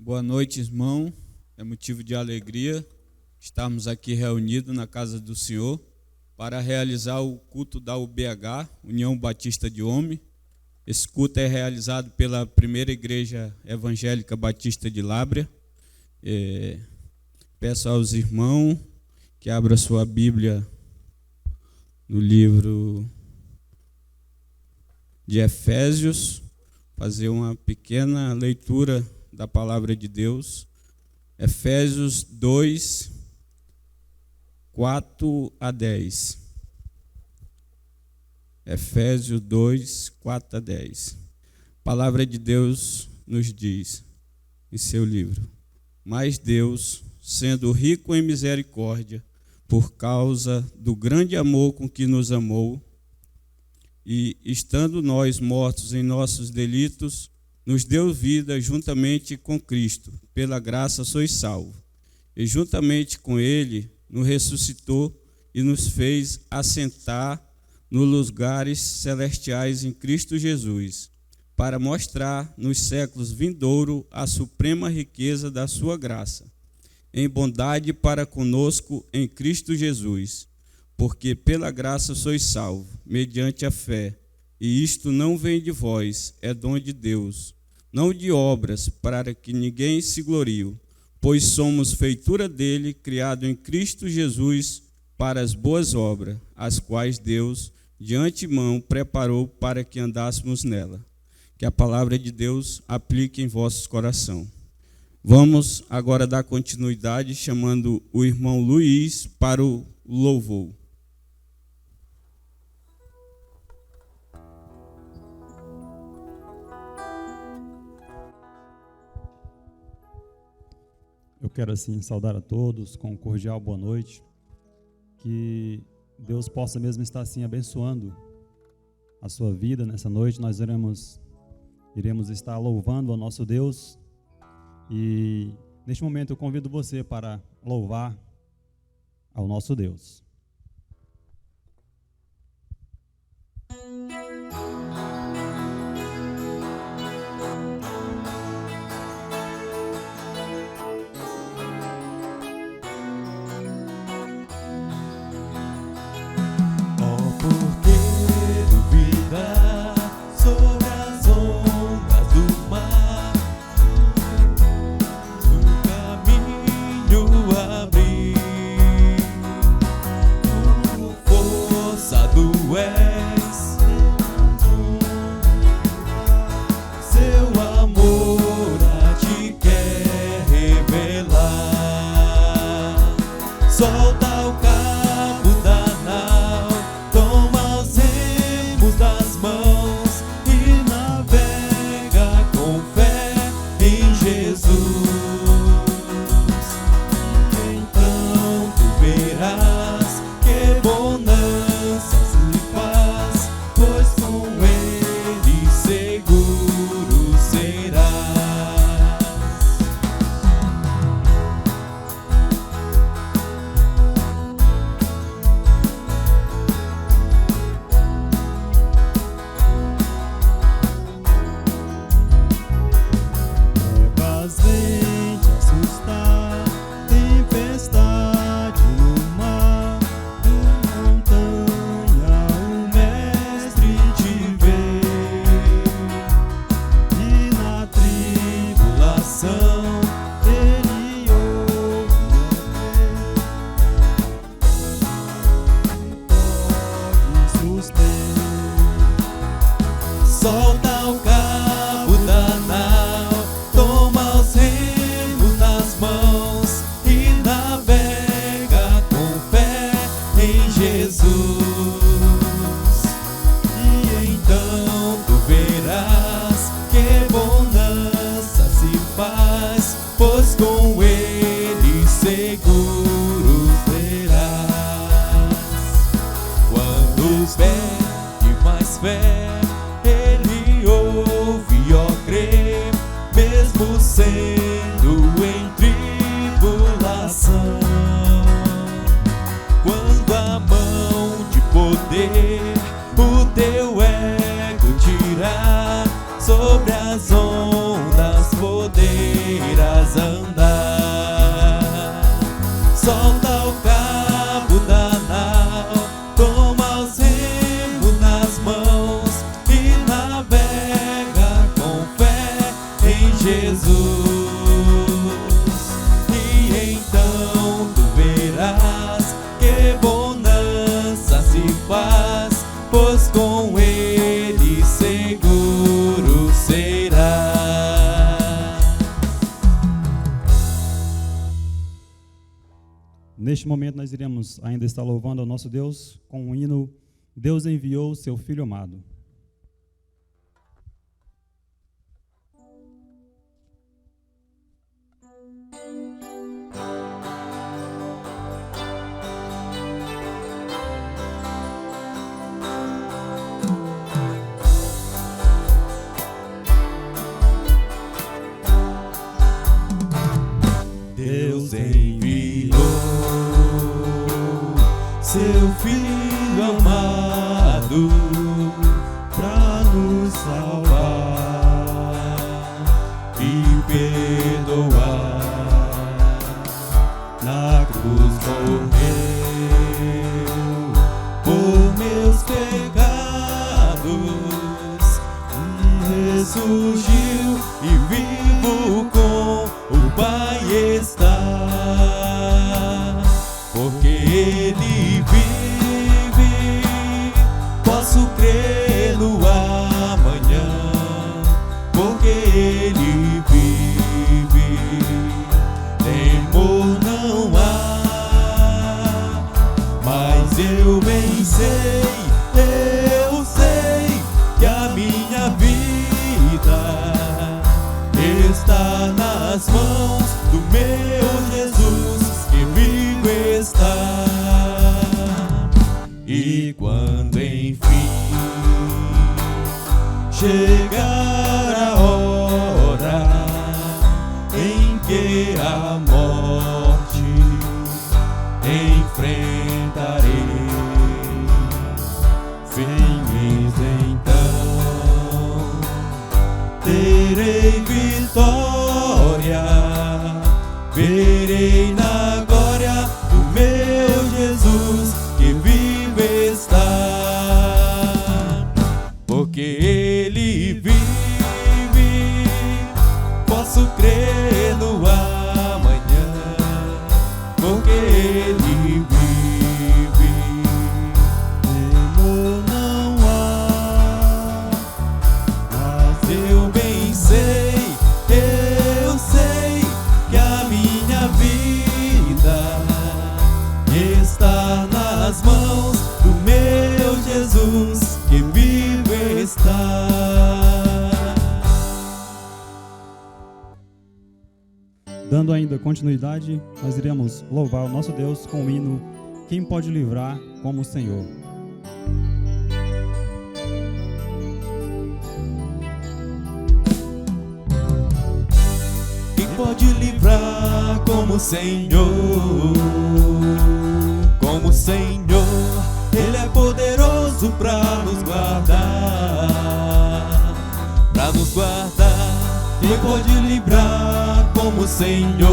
Boa noite, irmão. É motivo de alegria estarmos aqui reunidos na casa do Senhor para realizar o culto da UBH, União Batista de Homem. Esse culto é realizado pela Primeira Igreja Evangélica Batista de Lábrea. Peço aos irmãos que abram sua Bíblia no livro de Efésios, fazer uma pequena leitura da palavra de Deus. Efésios 2, 4 a 10. Efésios 2, 4 a 10. A palavra de Deus nos diz em seu livro: mas Deus, sendo rico em misericórdia, por causa do grande amor com que nos amou, e estando nós mortos em nossos delitos, nos deu vida juntamente com Cristo. Pela graça sois salvos. E juntamente com Ele nos ressuscitou e nos fez assentar nos lugares celestiais em Cristo Jesus, para mostrar nos séculos vindouros a suprema riqueza da sua graça, em bondade para conosco em Cristo Jesus. Porque pela graça sois salvos, mediante a fé. E isto não vem de vós, é dom de Deus, não de obras, para que ninguém se glorie, pois somos feitura dele, criado em Cristo Jesus, para as boas obras, as quais Deus de antemão preparou para que andássemos nela. Que a palavra de Deus aplique em vossos corações. Vamos agora dar continuidade, chamando o irmão Luiz para o louvor. Eu quero assim saudar a todos com um cordial boa noite, que Deus possa mesmo estar assim abençoando a sua vida nessa noite. Nós iremos estar louvando ao nosso Deus, e neste momento eu convido você para louvar ao nosso Deus. O teu ego tirar sobre as ondas poderás possas andar. Solta o cabo da nau, toma os remos nas mãos e navega com fé em Jesus. E então tu verás que bonança se faz, pois com ele seguro será. Neste momento nós iremos ainda estar louvando ao nosso Deus com o hino Deus enviou o seu Filho amado. Deus enviou seu Filho amado pra nos salvar e perdoar. Na cruz morreu por meus pecados e ressurgiu e vivo com o Pai está. Porque ele vive, posso crer no amanhã. Porque ele vive, temor não há. Mas eu bem sei que a minha vida está nas mãos do meu Jesus, que vivo está. E quando enfim chegar a hora em que a morte enfrentarei, feliz então terei vitória, verei na glória do meu Jesus, que vive está. Porque ele vive, posso crer no amanhã. Porque ele vive, temor não há. Mas eu bem sei que a minha vida está nas mãos do meu Jesus, que vivo está. Dando ainda continuidade, nós iremos louvar o nosso Deus com o hino Quem pode livrar como o Senhor. Quem pode livrar como o Senhor? Como o Senhor, Ele é poderoso pra nos guardar. Pra nos guardar. Quem pode livrar como o Senhor?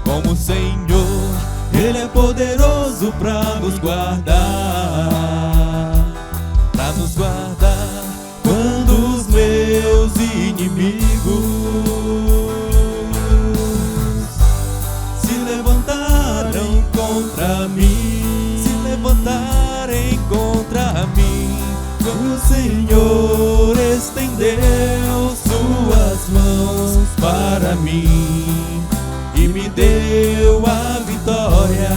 Como o Senhor, Ele é poderoso pra nos guardar. Pra nos guardar quando os meus inimigos se levantarem contra mim, se levantarem contra mim. O Senhor estendeu suas mãos para mim e me deu a vitória.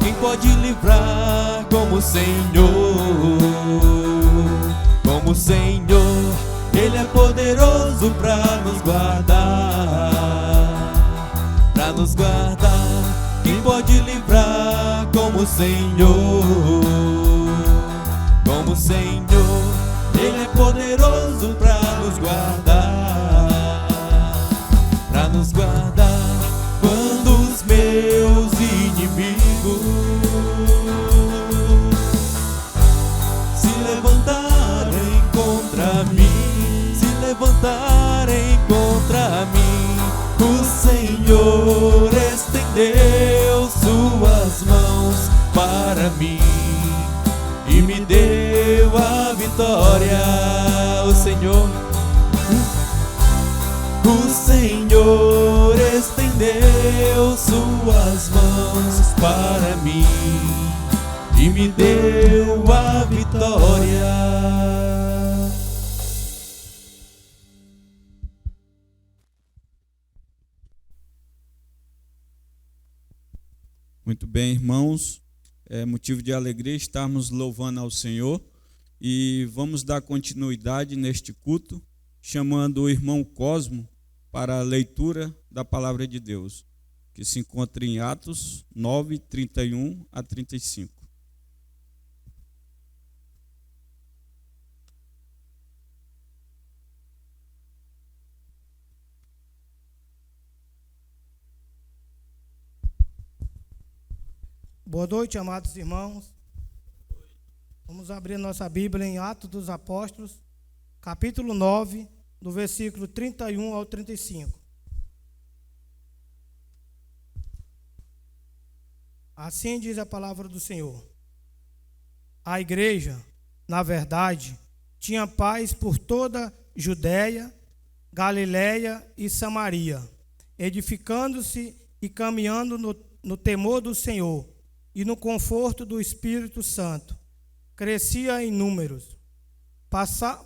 Quem pode livrar como o Senhor? Como o Senhor, Ele é poderoso pra nos guardar. Pra nos guardar. Quem pode livrar como o Senhor? Como o Senhor, Ele é poderoso pra nos guardar. Pra nos guardar quando os meus inimigos se levantarem contra mim. estendeu suas mãos para mim e me deu a vitória. O Senhor estendeu suas mãos para mim e me deu a vitória. Muito bem, irmãos, é motivo de alegria estarmos louvando ao Senhor e vamos dar continuidade neste culto, chamando o irmão Cosmo para a leitura da palavra de Deus, que se encontra em Atos 9, 31 a 35. Boa noite, amados irmãos. Vamos abrir nossa Bíblia em Atos dos Apóstolos, capítulo 9, do versículo 31 ao 35. Assim diz a palavra do Senhor. A igreja, na verdade, tinha paz por toda Judéia, Galiléia e Samaria, edificando-se e caminhando no temor do Senhor e no conforto do Espírito Santo. Crescia em números.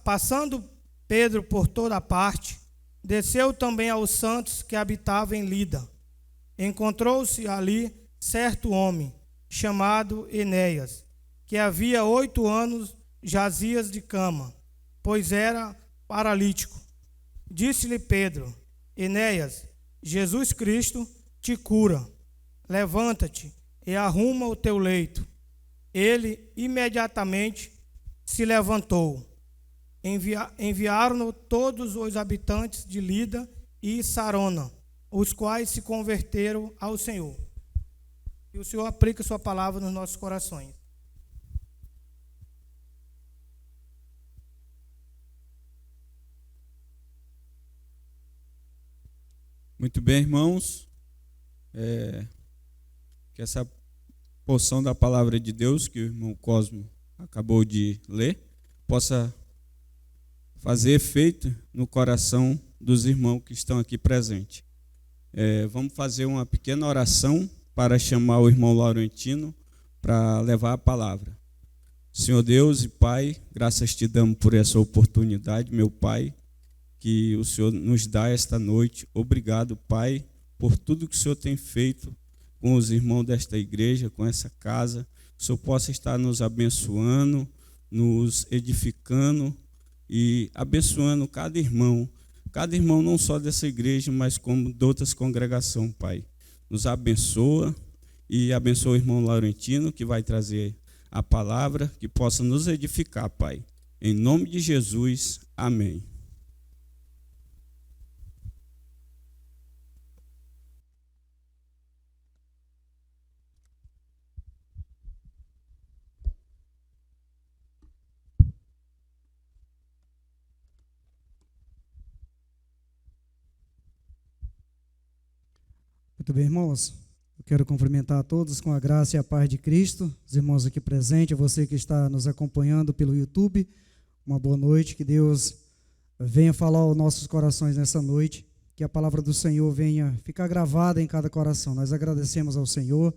Passando Pedro por toda parte, desceu também aos santos que habitavam em Lida. Encontrou-se ali certo homem, chamado Enéas, que havia 8 anos jazia de cama, pois era paralítico. Disse-lhe Pedro: Enéas, Jesus Cristo te cura. Levanta-te e arruma o teu leito. Ele imediatamente se levantou. Enviaram-no todos os habitantes de Lida e Sarona, os quais se converteram ao Senhor. E o Senhor aplica sua palavra nos nossos corações. Muito bem, irmãos. Que essa porção da palavra de Deus que o irmão Cosmo acabou de ler possa fazer efeito no coração dos irmãos que estão aqui presentes. Vamos fazer uma pequena oração para chamar o irmão Laurentino para levar a palavra. Senhor Deus e Pai, graças te damos por essa oportunidade, meu Pai, que o Senhor nos dá esta noite. Obrigado, Pai, por tudo que o Senhor tem feito com os irmãos desta igreja, com essa casa. Que o Senhor possa estar nos abençoando, nos edificando e abençoando cada irmão não só dessa igreja, mas como de outras congregações, Pai. Nos abençoa e abençoa o irmão Laurentino, que vai trazer a palavra, que possa nos edificar, Pai. Em nome de Jesus, amém. Muito bem, irmãos. Eu quero cumprimentar a todos com a graça e a paz de Cristo. Os irmãos aqui presentes, você que está nos acompanhando pelo YouTube, uma boa noite. Que Deus venha falar aos nossos corações nessa noite. Que a palavra do Senhor venha ficar gravada em cada coração. Nós agradecemos ao Senhor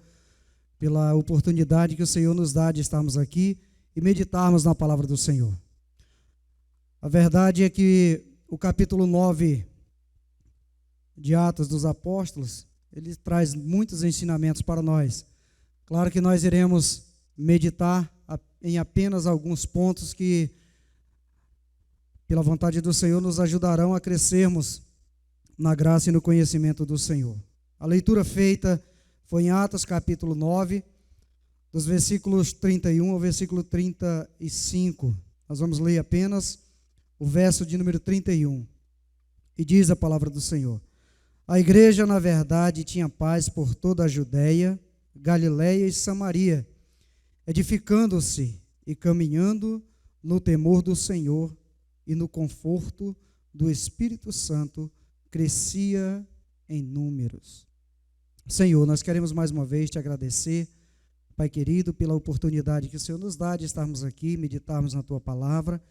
pela oportunidade que o Senhor nos dá de estarmos aqui e meditarmos na palavra do Senhor. A verdade é que o capítulo 9 de Atos dos Apóstolos, ele traz muitos ensinamentos para nós. Claro que nós iremos meditar em apenas alguns pontos que, pela vontade do Senhor, nos ajudarão a crescermos na graça e no conhecimento do Senhor. A leitura feita foi em Atos capítulo 9, dos versículos 31 ao versículo 35. Nós vamos ler apenas o verso de número 31. E diz a palavra do Senhor: a igreja, na verdade, tinha paz por toda a Judéia, Galiléia e Samaria, edificando-se e caminhando no temor do Senhor e no conforto do Espírito Santo, crescia em números. Senhor, nós queremos mais uma vez te agradecer, Pai querido, pela oportunidade que o Senhor nos dá de estarmos aqui, meditarmos na tua palavra.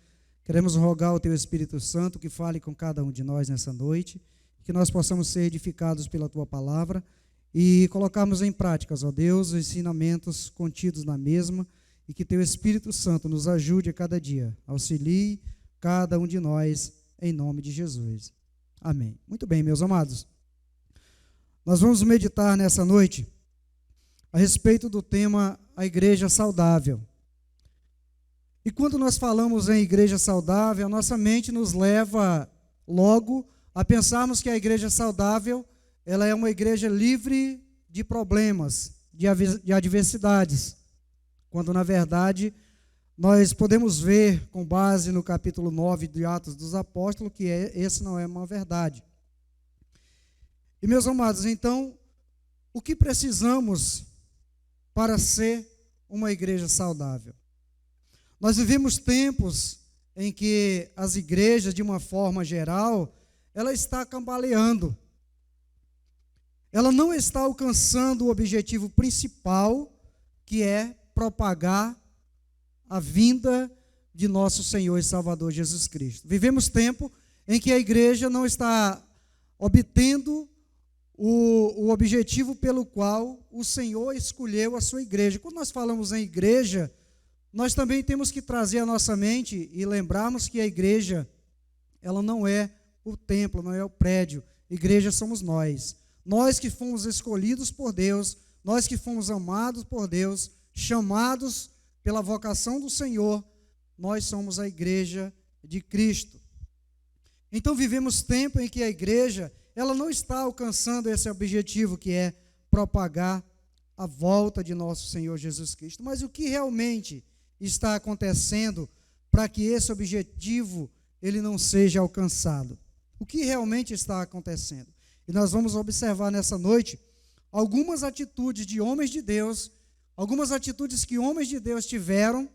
Queremos rogar ao teu Espírito Santo que fale com cada um de nós nessa noite, que nós possamos ser edificados pela tua palavra e colocarmos em prática, ó Deus, os ensinamentos contidos na mesma, e que teu Espírito Santo nos ajude a cada dia, auxilie cada um de nós, em nome de Jesus. Amém. Muito bem, meus amados. Nós vamos meditar nessa noite a respeito do tema a igreja saudável. E quando nós falamos em igreja saudável, a nossa mente nos leva logo a pensarmos que a igreja saudável, ela é uma igreja livre de problemas, de adversidades, quando na verdade nós podemos ver, com base no capítulo 9 de Atos dos Apóstolos, que esse não é uma verdade. E meus amados, então, o que precisamos para ser uma igreja saudável? Nós vivemos tempos em que as igrejas, de uma forma geral, ela está cambaleando. Ela não está alcançando o objetivo principal, que é propagar a vinda de nosso Senhor e Salvador Jesus Cristo. Vivemos tempo em que a igreja não está obtendo o objetivo pelo qual o Senhor escolheu a sua igreja. Quando nós falamos em igreja, nós também temos que trazer à nossa mente e lembrarmos que a igreja, ela não é o templo, não é o prédio. Igreja somos nós. Nós que fomos escolhidos por Deus, nós que fomos amados por Deus, chamados pela vocação do Senhor, nós somos a igreja de Cristo. Então vivemos tempo em que a igreja, ela não está alcançando esse objetivo, que é propagar a volta de nosso Senhor Jesus Cristo. Mas o que realmente está acontecendo para que esse objetivo ele não seja alcançado? O que realmente está acontecendo? E nós vamos observar nessa noite algumas atitudes de homens de Deus, algumas atitudes que homens de Deus tiveram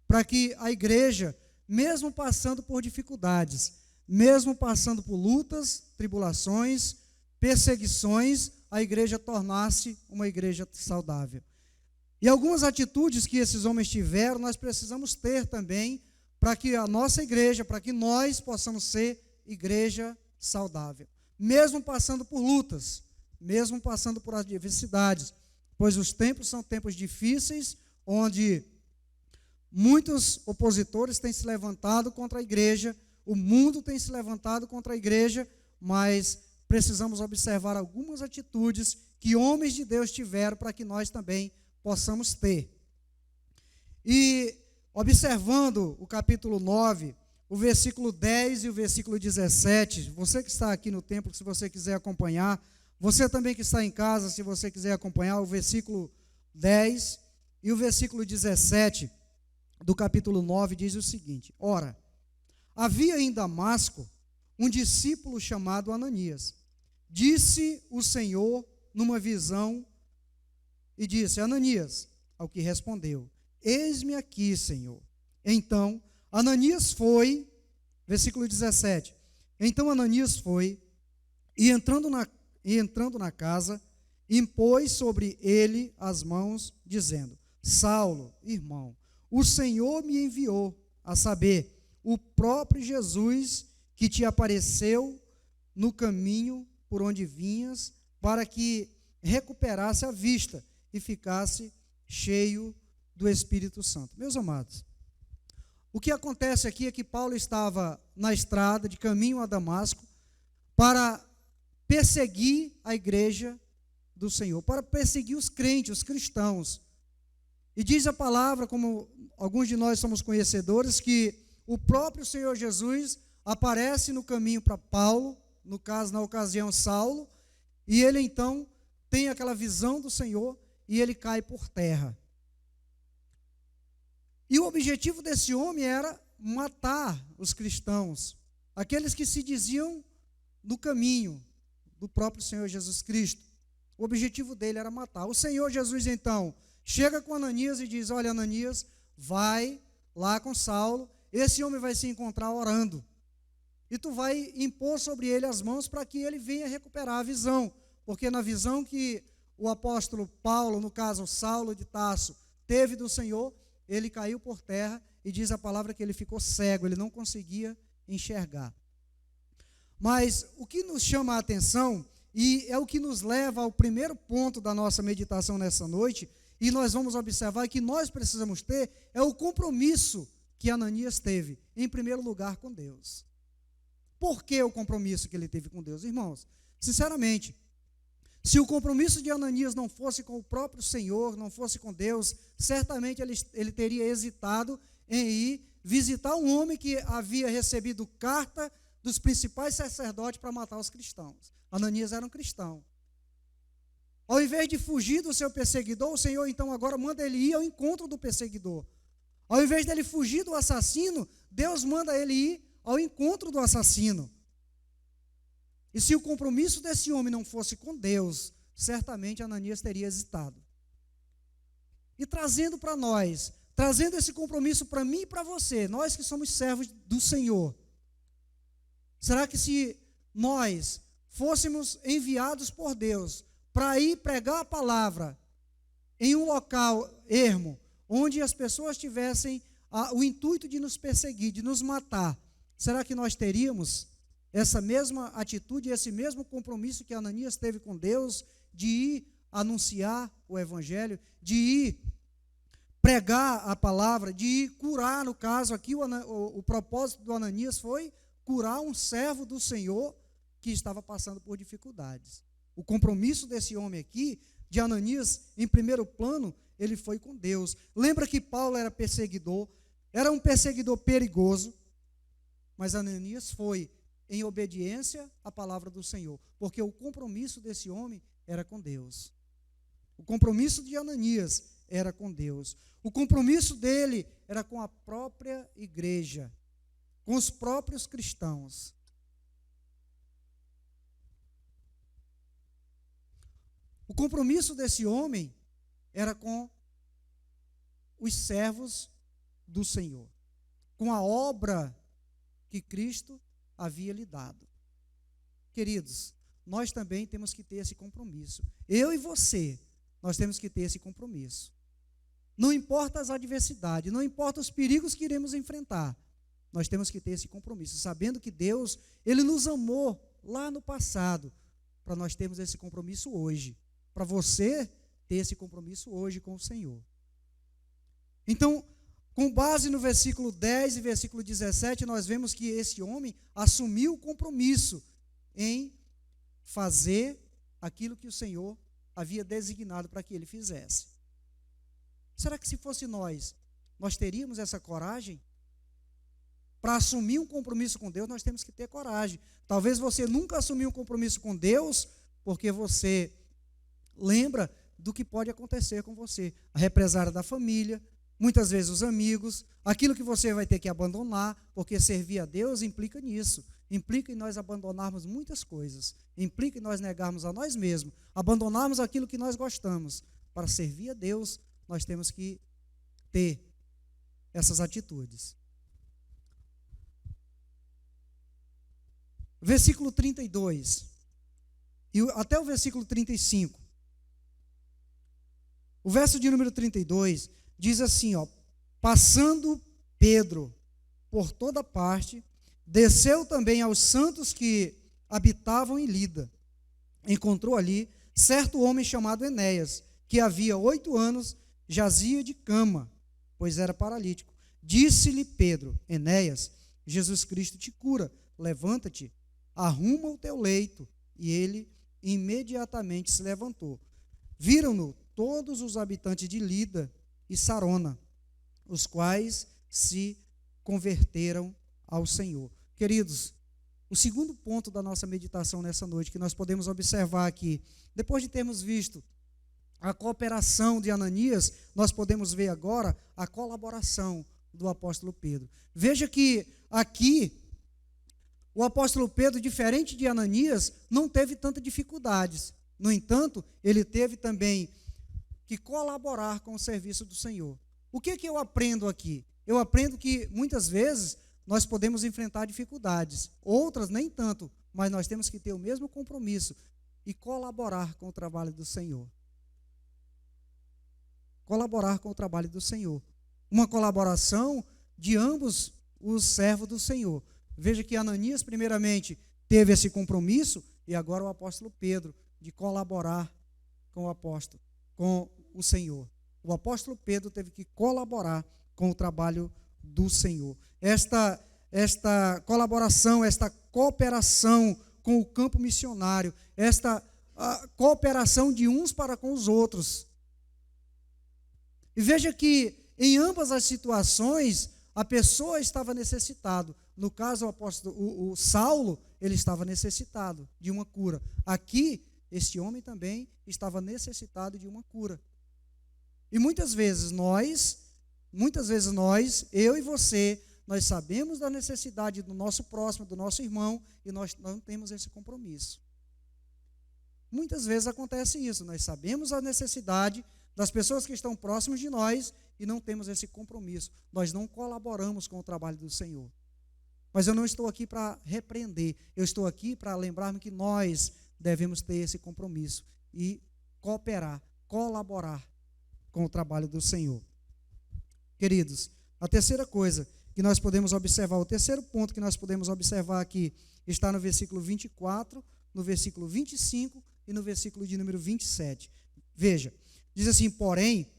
para que a igreja, mesmo passando por dificuldades, mesmo passando por lutas, tribulações, perseguições, a igreja tornasse uma igreja saudável. E algumas atitudes que esses homens tiveram, nós precisamos ter também, para que a nossa igreja, para que nós possamos ser igreja saudável. Mesmo passando por lutas, mesmo passando por adversidades, pois os tempos são tempos difíceis, onde muitos opositores têm se levantado contra a igreja, o mundo tem se levantado contra a igreja, mas precisamos observar algumas atitudes que homens de Deus tiveram para que nós também possamos ter. E observando o capítulo 9, o versículo 10 e o versículo 17, você que está aqui no templo, se você quiser acompanhar, você também que está em casa, se você quiser acompanhar, o versículo 10 e o versículo 17 do capítulo 9 diz o seguinte: Ora, havia em Damasco um discípulo chamado Ananias. Disse o Senhor numa visão e disse: Ananias, ao que respondeu: Eis-me aqui, Senhor. Então Ananias foi, versículo 17, então Ananias foi, e entrando na casa, impôs sobre ele as mãos, dizendo: Saulo, irmão, o Senhor me enviou, a saber, o próprio Jesus que te apareceu no caminho por onde vinhas, para que recuperasse a vista e ficasse cheio do Espírito Santo. Meus amados, o que acontece aqui é que Paulo estava na estrada de caminho a Damasco para perseguir a igreja do Senhor, para perseguir os crentes, os cristãos. E diz a palavra, como alguns de nós somos conhecedores, que o próprio Senhor Jesus aparece no caminho para Paulo, no caso, na ocasião, Saulo, e ele então tem aquela visão do Senhor e ele cai por terra. E o objetivo desse homem era matar os cristãos, aqueles que se diziam do caminho do próprio Senhor Jesus Cristo. O objetivo dele era matar. O Senhor Jesus, então, chega com Ananias e diz: Olha, Ananias, vai lá com Saulo, esse homem vai se encontrar orando, e tu vai impor sobre ele as mãos para que ele venha recuperar a visão, porque na visão que o apóstolo Paulo, no caso Saulo de Tarso, teve do Senhor, ele caiu por terra e diz a palavra que ele ficou cego, ele não conseguia enxergar. Mas o que nos chama a atenção, e é o que nos leva ao primeiro ponto da nossa meditação nessa noite, e nós vamos observar que nós precisamos ter, é o compromisso que Ananias teve, em primeiro lugar, com Deus. Por que o compromisso que ele teve com Deus? Irmãos, sinceramente, se o compromisso de Ananias não fosse com o próprio Senhor, não fosse com Deus, certamente ele teria hesitado em ir visitar um homem que havia recebido carta dos principais sacerdotes para matar os cristãos. Ananias era um cristão. Ao invés de fugir do seu perseguidor, o Senhor então agora manda ele ir ao encontro do perseguidor. Ao invés dele fugir do assassino, Deus manda ele ir ao encontro do assassino. E se o compromisso desse homem não fosse com Deus, certamente Ananias teria hesitado. E trazendo para nós, trazendo esse compromisso para mim e para você, nós que somos servos do Senhor, será que se nós fôssemos enviados por Deus para ir pregar a palavra em um local ermo, onde as pessoas tivessem o intuito de nos perseguir, de nos matar, será que nós teríamos essa mesma atitude, esse mesmo compromisso que Ananias teve com Deus, de ir anunciar o evangelho, de ir pregar a palavra, de ir curar? No caso aqui, o propósito do Ananias foi curar um servo do Senhor que estava passando por dificuldades. O compromisso desse homem aqui, de Ananias, em primeiro plano, ele foi com Deus. Lembra que Paulo era perseguidor, era um perseguidor perigoso, mas Ananias foi em obediência à palavra do Senhor, porque o compromisso desse homem era com Deus. O compromisso de Ananias era com Deus. O compromisso dele era com a própria igreja, com os próprios cristãos. O compromisso desse homem era com os servos do Senhor, com a obra que Cristo havia lhe dado. Queridos, nós também temos que ter esse compromisso. Eu e você, nós temos que ter esse compromisso. Não importa as adversidades, não importa os perigos que iremos enfrentar, nós temos que ter esse compromisso, sabendo que Deus, Ele nos amou lá no passado, para nós termos esse compromisso hoje, para você ter esse compromisso hoje com o Senhor. Então, com base no versículo 10 e versículo 17, nós vemos que esse homem assumiu o compromisso em fazer aquilo que o Senhor havia designado para que ele fizesse. Será que se fosse nós teríamos essa coragem? Para assumir um compromisso com Deus, nós temos que ter coragem. Talvez você nunca assumiu um compromisso com Deus, porque você lembra do que pode acontecer com você. A represária da família, muitas vezes os amigos, aquilo que você vai ter que abandonar, porque servir a Deus implica nisso. Implica em nós abandonarmos muitas coisas. Implica em nós negarmos a nós mesmos, abandonarmos aquilo que nós gostamos. Para servir a Deus, nós temos que ter essas atitudes. Versículo 32, e até o versículo 35. O verso de número 32 diz assim, passando Pedro por toda parte, desceu também aos santos que habitavam em Lida. Encontrou ali certo homem chamado Enéas, que havia 8 anos jazia de cama, pois era paralítico. Disse-lhe Pedro: Enéas, Jesus Cristo te cura, levanta-te, arruma o teu leito. E ele imediatamente se levantou. Viram-no todos os habitantes de Lida e Sarona, os quais se converteram ao Senhor. Queridos, o segundo ponto da nossa meditação nessa noite, que nós podemos observar aqui, depois de termos visto a cooperação de Ananias, nós podemos ver agora a colaboração do apóstolo Pedro. Veja que aqui, o apóstolo Pedro, diferente de Ananias, não teve tantas dificuldades. No entanto, ele teve também que colaborar com o serviço do Senhor. O que eu aprendo aqui? Eu aprendo que muitas vezes nós podemos enfrentar dificuldades, outras nem tanto, mas nós temos que ter o mesmo compromisso e colaborar com o trabalho do Senhor. colaborar com o trabalho do Senhor. Uma colaboração de ambos os servos do Senhor. Veja que Ananias, primeiramente, teve esse compromisso, e agora o apóstolo Pedro, de colaborar com o apóstolo, com o Senhor. O apóstolo Pedro teve que colaborar com o trabalho do Senhor. Esta colaboração, esta cooperação com o campo missionário, esta cooperação de uns para com os outros. E veja que em ambas as situações a pessoa estava necessitada. No caso, o Saulo, ele estava necessitado de uma cura. Aqui, este homem também estava necessitado de uma cura. E muitas vezes nós, eu e você, nós sabemos da necessidade do nosso próximo, do nosso irmão, e nós não temos esse compromisso. Muitas vezes acontece isso, nós sabemos a necessidade das pessoas que estão próximas de nós e não temos esse compromisso. Nós não colaboramos com o trabalho do Senhor. Mas eu não estou aqui para repreender, eu estou aqui para lembrar-me que nós devemos ter esse compromisso e cooperar, colaborar com o trabalho do Senhor. Queridos, a terceira coisa que nós podemos observar, o terceiro ponto que nós podemos observar aqui, está no versículo 24, no versículo 25 e no versículo de número 27. Veja, diz assim: porém,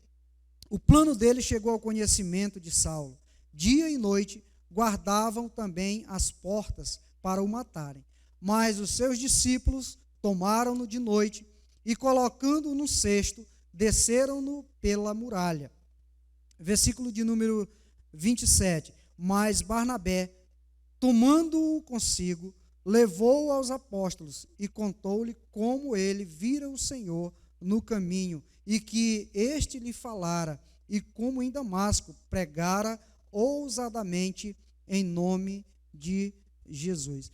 o plano dele chegou ao conhecimento de Saulo. Dia e noite guardavam também as portas para o matarem. Mas os seus discípulos tomaram-no de noite e, colocando-o no cesto, desceram-no pela muralha. Versículo de número 27. Mas Barnabé, tomando-o consigo, levou-o aos apóstolos e contou-lhe como ele vira o Senhor no caminho e que este lhe falara, e como em Damasco pregara ousadamente em nome de Jesus.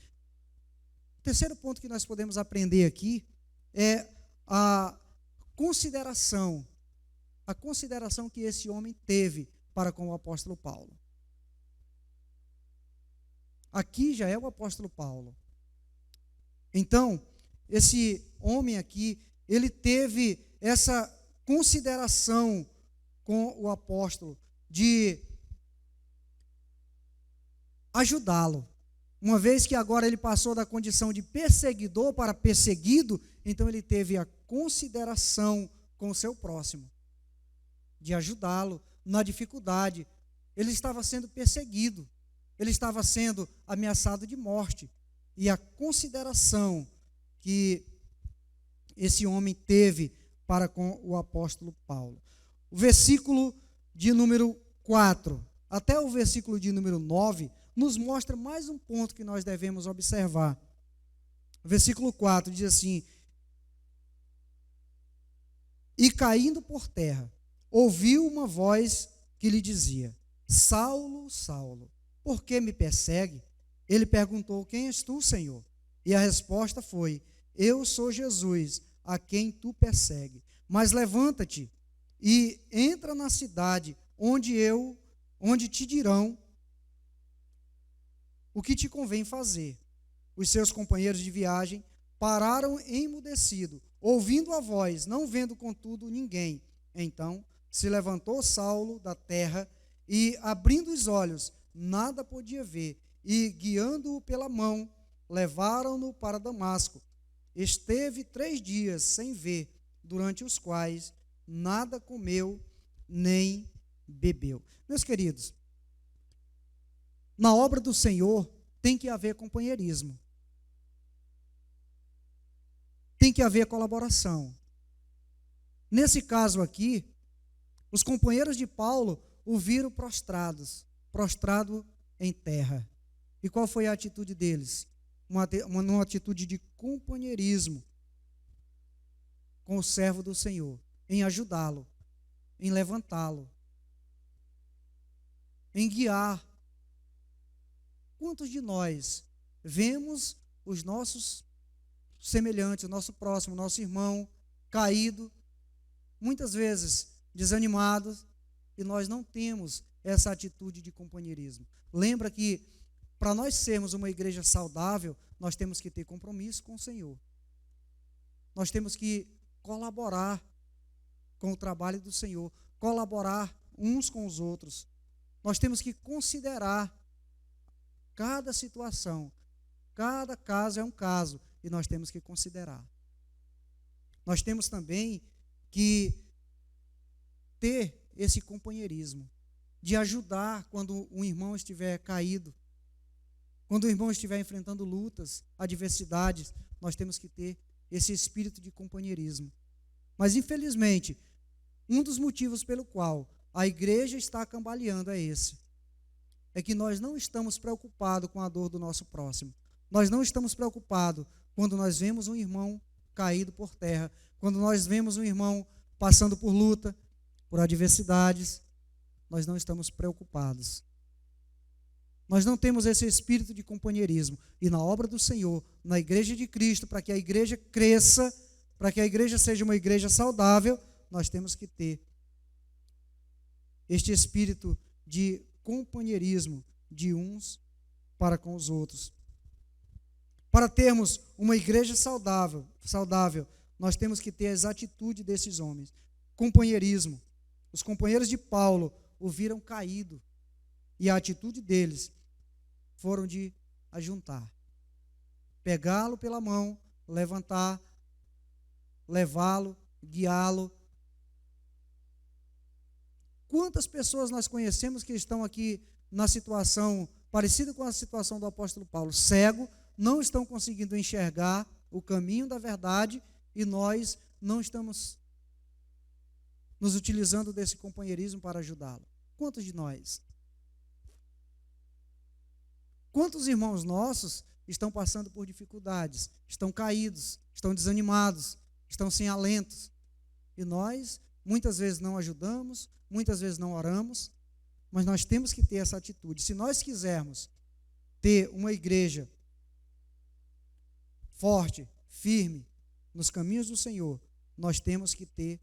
O terceiro ponto que nós podemos aprender aqui é a consideração que esse homem teve para com o apóstolo Paulo. Aqui já é o apóstolo Paulo. Então, esse homem aqui, ele teve essa consideração com o apóstolo de ajudá-lo. Uma vez que agora ele passou da condição de perseguidor para perseguido, então ele teve a consideração com o seu próximo, de ajudá-lo na dificuldade. Ele estava sendo perseguido, ele estava sendo ameaçado de morte. E a consideração que esse homem teve para com o apóstolo Paulo. O versículo de número 4 até o versículo de número 9 nos mostra mais um ponto que nós devemos observar. O versículo 4 diz assim: e caindo por terra, ouviu uma voz que lhe dizia: Saulo, Saulo, por que me persegue? Ele perguntou: quem és tu, Senhor? E a resposta foi: eu sou Jesus, a quem tu persegue. Mas levanta-te e entra na cidade, onde te dirão o que te convém fazer. Os seus companheiros de viagem pararam emudecido, ouvindo a voz, não vendo contudo ninguém. Então se levantou Saulo da terra e, abrindo os olhos, nada podia ver, e guiando-o pela mão, levaram-no para Damasco. Esteve 3 dias sem ver, durante os quais nada comeu nem bebeu. Meus queridos, na obra do Senhor tem que haver companheirismo, tem que haver colaboração. Nesse caso aqui, os companheiros de Paulo o viram prostrado em terra. E qual foi a atitude deles? Uma atitude de companheirismo com o servo do Senhor, em ajudá-lo, em levantá-lo, em guiar. Quantos de nós vemos os nossos semelhantes, o nosso próximo, o nosso irmão caído, muitas vezes desanimados, e nós não temos essa atitude de companheirismo? Lembra que para nós sermos uma igreja saudável, nós temos que ter compromisso com o Senhor. Nós temos que colaborar com o trabalho do Senhor, colaborar uns com os outros. Nós temos que considerar cada situação, cada caso é um caso, e nós temos que considerar. Nós temos também que ter esse companheirismo, de ajudar quando um irmão estiver caído, quando o irmão estiver enfrentando lutas, adversidades, nós temos que ter esse espírito de companheirismo. Mas, infelizmente, um dos motivos pelo qual a igreja está cambaleando é esse. É que nós não estamos preocupados com a dor do nosso próximo. Nós não estamos preocupados quando nós vemos um irmão caído por terra, quando nós vemos um irmão passando por luta, por adversidades, nós não estamos preocupados. Nós não temos esse espírito de companheirismo. E na obra do Senhor, na igreja de Cristo, para que a igreja cresça, para que a igreja seja uma igreja saudável, nós temos que ter este espírito de companheirismo de uns para com os outros. Para termos uma igreja saudável, nós temos que ter as atitudes desses homens. Companheirismo. Os companheiros de Paulo o viram caído, e a atitude deles foram de ajuntar, pegá-lo pela mão, levantar, levá-lo, guiá-lo. Quantas pessoas nós conhecemos que estão aqui na situação parecida com a situação do apóstolo Paulo, cego, não estão conseguindo enxergar o caminho da verdade, e nós não estamos nos utilizando desse companheirismo para ajudá-lo. Quantos de nós? Quantos irmãos nossos estão passando por dificuldades, estão caídos, estão desanimados, estão sem alentos, e nós muitas vezes não ajudamos, muitas vezes não oramos, mas nós temos que ter essa atitude. Se nós quisermos ter uma igreja forte, firme, nos caminhos do Senhor, nós temos que ter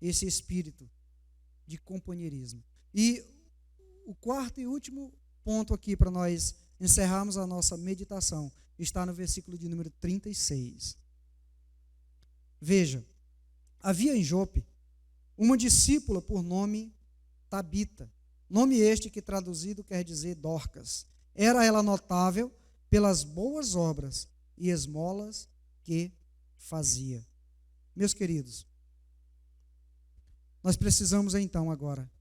esse espírito de companheirismo. E o quarto e último ponto aqui para nós encerrarmos a nossa meditação está no versículo de número 36. Veja, havia em Jope uma discípula por nome Tabita, nome este que traduzido quer dizer Dorcas. Era ela notável pelas boas obras e esmolas que fazia. Meus queridos, nós precisamos então agora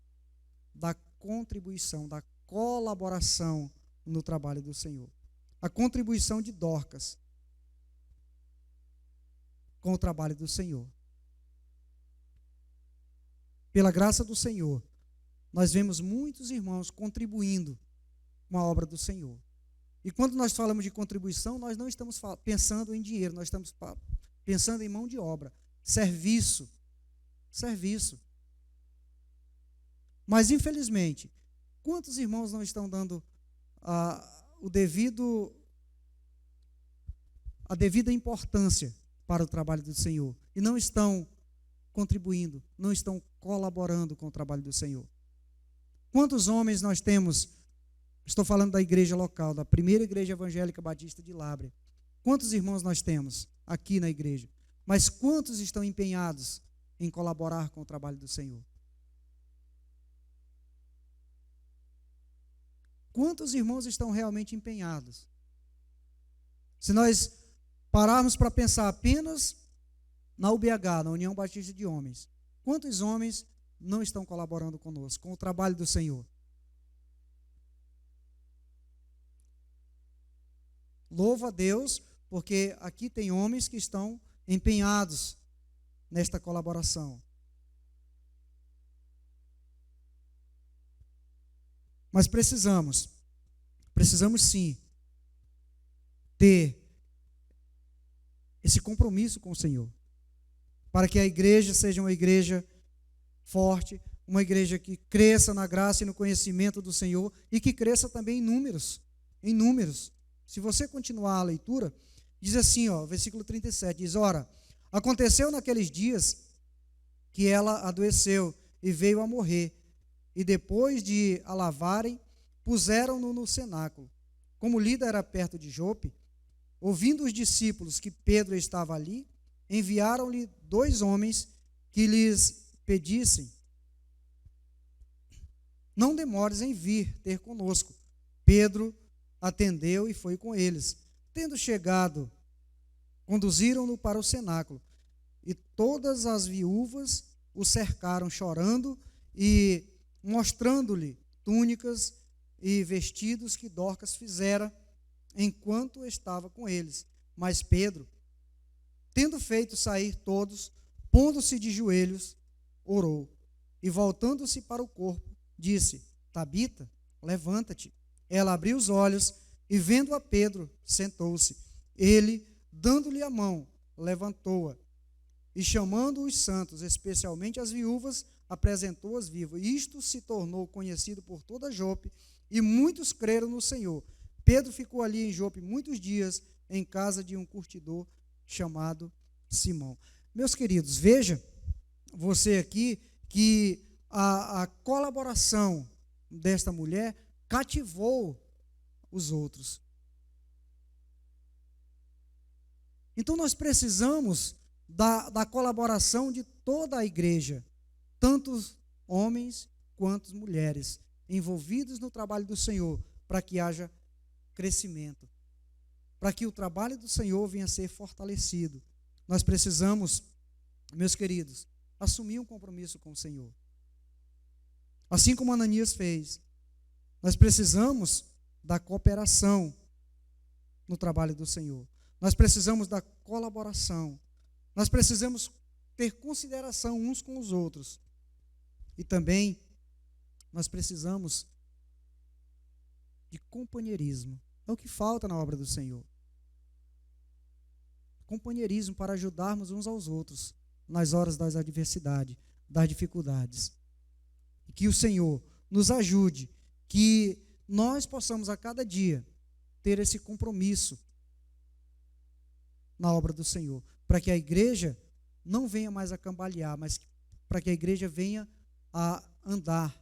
da contribuição, da colaboração no trabalho do Senhor. A contribuição de Dorcas com o trabalho do Senhor. Pela graça do Senhor, nós vemos muitos irmãos contribuindo com a obra do Senhor. E quando nós falamos de contribuição, nós não estamos pensando em dinheiro, nós estamos pensando em mão de obra, serviço. Mas, infelizmente, quantos irmãos não estão dando a devida importância para o trabalho do Senhor e não estão contribuindo, não estão colaborando com o trabalho do Senhor? Quantos homens nós temos? Estou falando da igreja local, da primeira igreja evangélica batista de Lábrea. Quantos irmãos nós temos aqui na igreja? Mas quantos estão empenhados em colaborar com o trabalho do Senhor? Quantos irmãos estão realmente empenhados? Se nós pararmos para pensar apenas na UBH, na União Batista de Homens, quantos homens não estão colaborando conosco, com o trabalho do Senhor? Louvo a Deus, porque aqui tem homens que estão empenhados nesta colaboração. Mas precisamos sim ter esse compromisso com o Senhor, para que a igreja seja uma igreja forte, uma igreja que cresça na graça e no conhecimento do Senhor e que cresça também em números. Se você continuar a leitura, diz assim, versículo 37, diz: ora, aconteceu naqueles dias que ela adoeceu e veio a morrer, e depois de a lavarem, puseram-no no cenáculo. Como Lida era perto de Jope, ouvindo os discípulos que Pedro estava ali, enviaram-lhe 2 homens que lhes pedissem: não demores em vir ter conosco. Pedro atendeu e foi com eles. Tendo chegado, conduziram-no para o cenáculo, e todas as viúvas o cercaram chorando e mostrando-lhe túnicas e vestidos que Dorcas fizera enquanto estava com eles. Mas Pedro, tendo feito sair todos, pondo-se de joelhos, orou, e voltando-se para o corpo, disse: Tabita, levanta-te. Ela abriu os olhos e, vendo a Pedro, sentou-se. Ele, dando-lhe a mão, levantou-a e, chamando os santos, especialmente as viúvas, apresentou-as vivas. Isto se tornou conhecido por toda Jope, e muitos creram no Senhor. Pedro ficou ali em Jope muitos dias, em casa de um curtidor chamado Simão. Meus queridos, veja você aqui que a colaboração desta mulher cativou os outros. Então nós precisamos da colaboração de toda a igreja, tanto homens quanto mulheres, envolvidos no trabalho do Senhor, para que haja crescimento, para que o trabalho do Senhor venha a ser fortalecido. Nós precisamos, meus queridos, assumir um compromisso com o Senhor. Assim como Ananias fez, nós precisamos da cooperação no trabalho do Senhor. Nós precisamos da colaboração. Nós precisamos ter consideração uns com os outros. E também nós precisamos de companheirismo. É o que falta na obra do Senhor. Companheirismo para ajudarmos uns aos outros nas horas das adversidades, das dificuldades. E que o Senhor nos ajude, que nós possamos a cada dia ter esse compromisso na obra do Senhor, para que a igreja não venha mais a cambalear, mas para que a igreja venha a andar,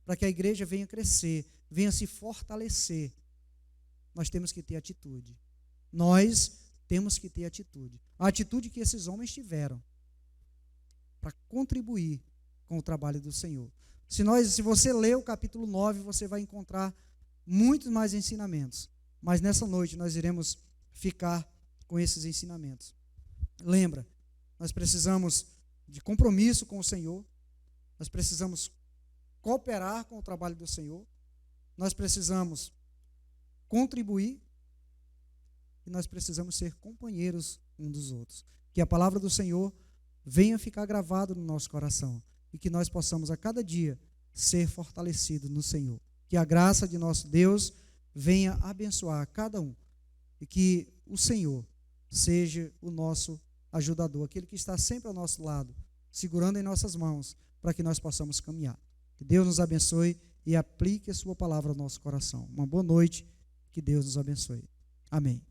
para que a igreja venha crescer, venha se fortalecer. Nós temos que ter atitude. Nós temos que ter atitude. A atitude que esses homens tiveram para contribuir com o trabalho do Senhor. Se você ler o capítulo 9, você vai encontrar muitos mais ensinamentos. Mas nessa noite nós iremos ficar com esses ensinamentos. Lembra, nós precisamos de compromisso com o Senhor, nós precisamos cooperar com o trabalho do Senhor, nós precisamos contribuir e nós precisamos ser companheiros uns dos outros. Que a palavra do Senhor venha ficar gravada no nosso coração e que nós possamos a cada dia ser fortalecidos no Senhor. Que a graça de nosso Deus venha abençoar cada um e que o Senhor seja o nosso ajudador, aquele que está sempre ao nosso lado, segurando em nossas mãos, para que nós possamos caminhar. Que Deus nos abençoe e aplique a sua palavra ao nosso coração. Uma boa noite, que Deus nos abençoe. Amém.